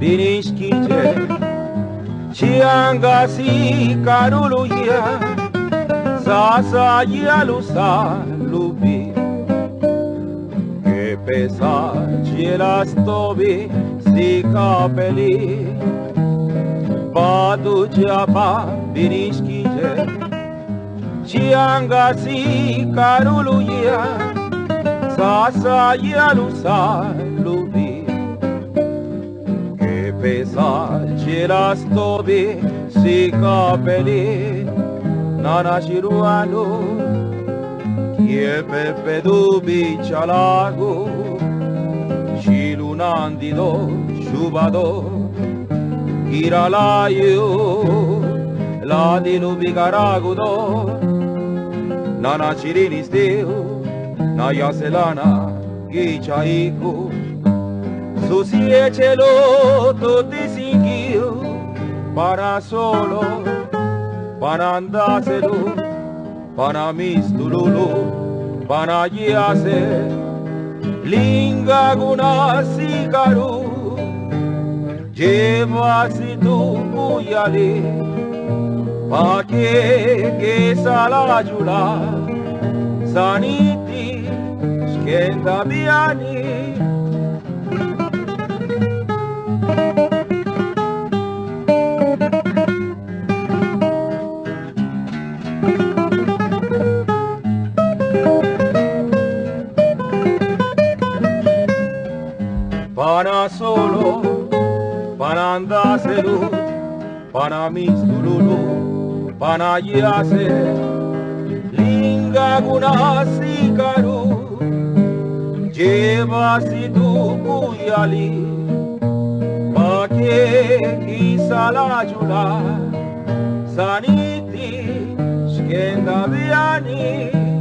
Biniskije Chiangasi karuluya Sasa yalusa lubi Che pesa cielas tobi si capeli Vadu japa biniskije Chiangasi karuluya Sasa yalusa lubi Pesa ciela stobi si capeli Nana shiruano Kie pepe dubi chalago Shilunandido shubado Iralayo La dilubi garagudo Nana chirini steo Naya selana Gichaiku Susi e cielo tutti singhiu Para solo Para andaselu Para mistululu Para giase Linga guna sigaru Llevasi tu cuyali Pa che salajula Saniti Skenda biani Para solo, para andaselu, para mistululu, para yase, linga guna sikaru, llevasi tu cuyali, pa que quisa la yula, saniti, skenda biani.